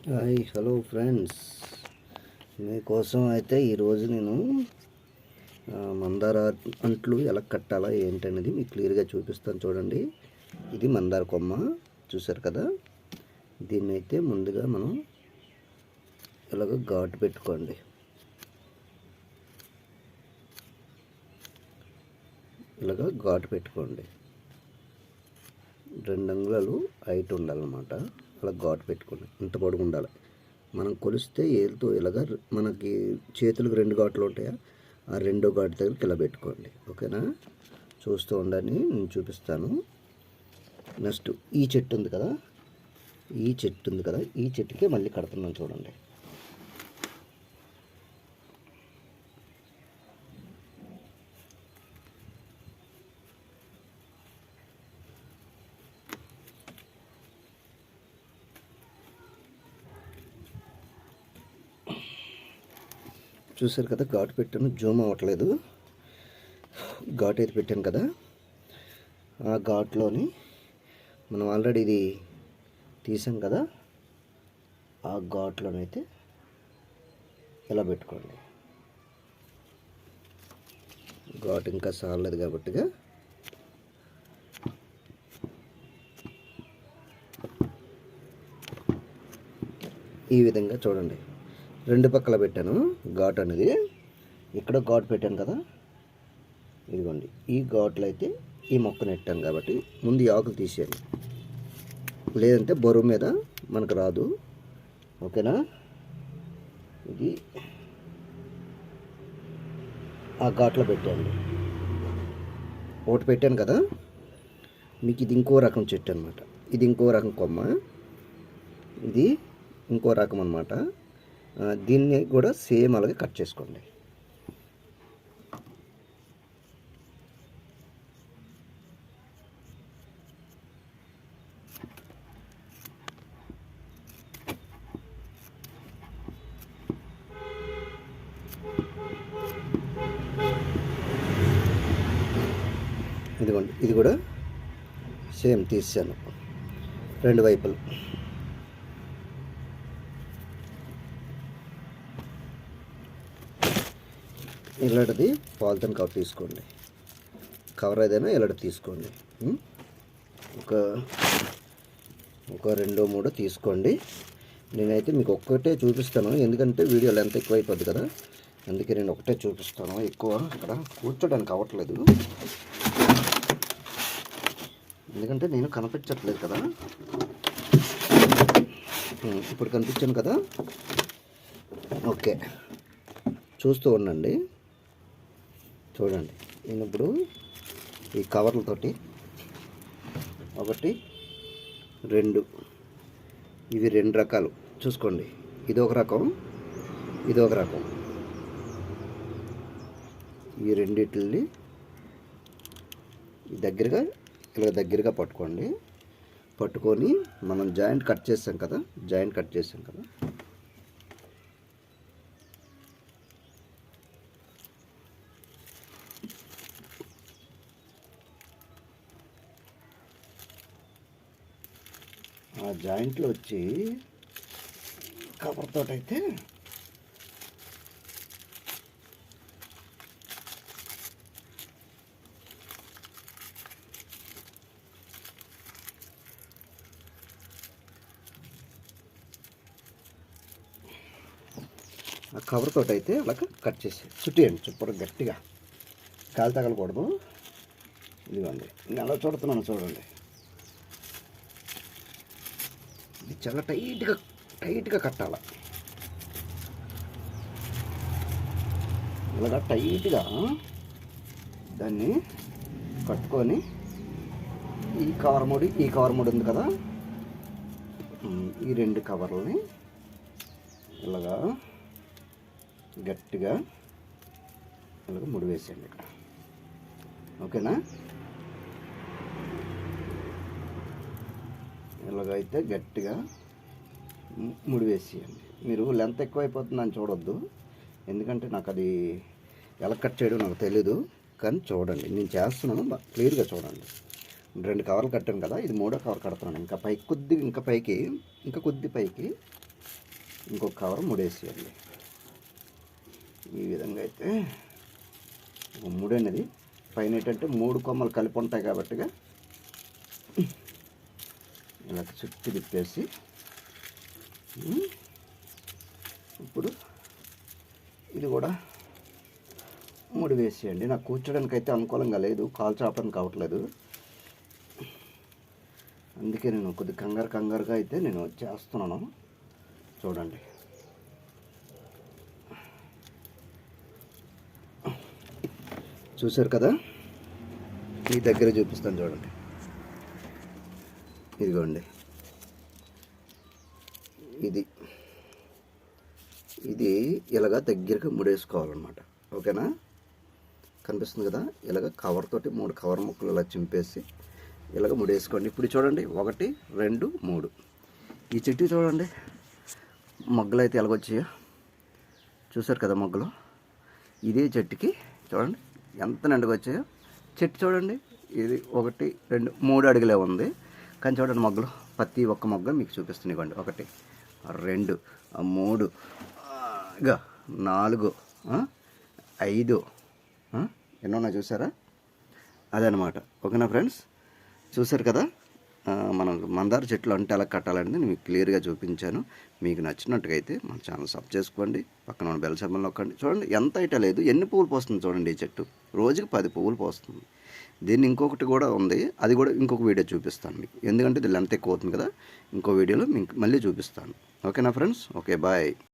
Hi hello friends, మీకోసం అయితే ఈరోజు నేను మందార అంట్లు ఎలా కట్టాలా ఏంటనేది మీకు క్లియర్గా చూపిస్తాను. చూడండి, ఇది మందార కొమ్మ చూసారు కదా. దీన్ని అయితే ముందుగా మనం ఇలాగ ఘాటు పెట్టుకోండి. ఇలాగ ఘాటు పెట్టుకోండి. 2 అంగుళాలు హైట్ ఉండాలన్నమాట. అలా ఘాటు పెట్టుకోండి. ఇంత పొడుగు ఉండాలి. మనం కొలిస్తే ఏలుతో ఇలాగ మనకి చేతులకు 2 ఘాట్లు ఉంటాయా, ఆ 2వ ఘాటు దగ్గరికి ఇలా పెట్టుకోండి. ఓకేనా, చూస్తూ ఉండండి, నేను చూపిస్తాను. నెక్స్ట్ ఈ చెట్టు ఉంది కదా, ఈ చెట్టుకే మళ్ళీ కడుతున్నాను. చూడండి, చూసారు కదా. ఘాటు పెట్టాను, జూమ్ అవ్వట్లేదు. ఘాటు అయితే పెట్టాను కదా, ఆ ఘాట్లోని మనం ఆల్రెడీ ఇది తీసాం కదా, ఆ ఘాట్లోనైతే ఇలా పెట్టుకోండి. ఘాటు ఇంకా సాలలేదు కాబట్టిగా ఈ విధంగా చూడండి. 2 పక్కల పెట్టాను ఘాటు అనేది. ఇక్కడ ఘాటు పెట్టాను కదా, ఇదిగోండి. ఈ ఘాట్లు అయితే ఈ మొక్కను పెట్టాను కాబట్టి ముందు ఈ ఆకులు తీసేయాలి, లేదంటే బరువు మీద మనకు రాదు. ఓకేనా, ఇది ఆ ఘాట్లో పెట్టండి. ఒకటి పెట్టాను కదా, మీకు ఇది ఇంకో రకం చెట్టు అనమాట. ఇది ఇంకో రకం కొమ్మ, ఇది ఇంకో రకం అనమాట. దీన్ని కూడా సేమ్ అలాగే కట్ చేసుకోండి. ఇదిగోండి, ఇది కూడా సేమ్ తీసాను 2 వైపులు. ఇలాంటిది పాలిథిన్ కవర్ తీసుకోండి. కవర్ ఏదైనా ఇలాంటి తీసుకోండి. ఒక 2-3 తీసుకోండి. నేనైతే మీకు ఒక్కటే చూపిస్తాను, ఎందుకంటే వీడియో లెంత్ ఎక్కువ అయిపోద్ది కదా, అందుకే నేను ఒకటే చూపిస్తాను. ఎక్కువ ఇక్కడ కూర్చోడానికి అవ్వట్లేదు, ఎందుకంటే నేను కనిపించట్లేదు కదా. ఇప్పుడు కనిపించాను కదా. ఓకే, చూస్తూ ఉండండి. చూడండి, నేను ఇప్పుడు ఈ కవర్లతోటి 1, 2 ఇవి 2 రకాలు చూసుకోండి. ఇది ఒక రకం, ఇది ఒక రకం. ఈ రెండిటిని ఇలా దగ్గరగా పట్టుకోండి. పట్టుకొని మనం జాయింట్ కట్ చేసాం కదా, ఆ జాయింట్లో వచ్చి కవర్తో అయితే ఆ కవర్తో అయితే అలా కట్ చేసి చుట్టేయండి. చుట్టూ గట్టిగా కాలు తగలకూడదు. ఇదిగోండి, నేను అలా చూడుతున్నాను చూడండి. ఇది చాలా టైట్గా కట్టాలి. ఇలాగా టైట్గా దాన్ని కట్టుకొని ఈ కవర్ ముడి ఉంది కదా, ఈ 2 కవర్లని ఇలాగా గట్టిగా ఇలాగ ముడి వేసేయండి ఇక్కడ. ఓకేనా, ఇలాగైతే గట్టిగా ముడి వేసేయండి. మీరు లెంత్ ఎక్కువైపోతుందని చూడొద్దు, ఎందుకంటే నాకు అది ఎలా కట్ చేయడం నాకు తెలీదు. కానీ చూడండి, నేను చేస్తున్నాను, క్లియర్గా చూడండి. 2 కవర్లు కట్టాను కదా, ఇది 3వ కవర్ కడుతున్నాను. ఇంకా పైకి ఇంకా కొద్ది పైకి ఇంకొక కవర్ ముడేసేయండి. ఈ విధంగా అయితే ముడి అనేది పైన ఏంటంటే 3 కొమ్మలు కలిపి ఉంటాయి కాబట్టిగా ఇలా చుట్టూ తిప్పేసి ఇప్పుడు ఇది కూడా ముడి వేసేయండి. నాకు కూర్చోడానికి అయితే అనుకూలంగా లేదు, కాలు చాపడానికి కావట్లేదు, అందుకే నేను కొద్ది కంగారుగా అయితే నేను చేస్తున్నాను. చూడండి, చూసారు కదా, ఈ దగ్గర చూపిస్తాను చూడండి. ఇదిగోండి, ఇది ఇలాగ దగ్గరగా ముడేసుకోవాలన్నమాట. ఓకేనా, కనిపిస్తుంది కదా, ఇలాగ కవర్ తోటి 3 కవర్ ముక్కలు ఇలా చింపేసి ఇలాగ ముడేసుకోండి. ఇప్పుడు చూడండి, 1 2 3. ఈ చెట్టు చూడండి మొగ్గలు అయితే ఎలాగొచ్చాయో, చూసారు కదా మొగ్గలు. ఇదే చెట్టుకి చూడండి ఎంత నిండుగా వచ్చాయో. చెట్టు చూడండి, ఇది 1 2 3 అడుగులే ఉంది, కానీ చూడండి మొగ్గలు, ప్రతి ఒక్క మొగ్గ మీకు చూపిస్తున్నాయి. 1 2 3 4 5 ఎన్నో ఉన్నాయి చూసారా, అదనమాట. ఓకేనా ఫ్రెండ్స్, చూసారు కదా, మనం మందార చెట్లు అంటే ఎలా కట్టాలనేది నేను మీకు క్లియర్గా చూపించాను. మీకు నచ్చినట్టుగా అయితే మన ఛానల్ సబ్ చేసుకోండి, పక్కన ఉన్న బెల్ సింబల్ నొక్కండి. చూడండి ఎంత అయితే లేదు, ఎన్ని పువ్వులు పోస్తుంది చూడండి. ఈ చెట్టు రోజుకి 10 పువ్వులు పోస్తుంది. దీన్ని ఇంకొకటి కూడా ఉంది, అది కూడా ఇంకొక వీడియో చూపిస్తాను మీకు, ఎందుకంటే ఇది లెంత్ ఎక్కువ అవుతుంది కదా. ఇంకో వీడియోలో మీకు మళ్ళీ చూపిస్తాను. ఓకేనా ఫ్రెండ్స్, ఓకే బాయ్.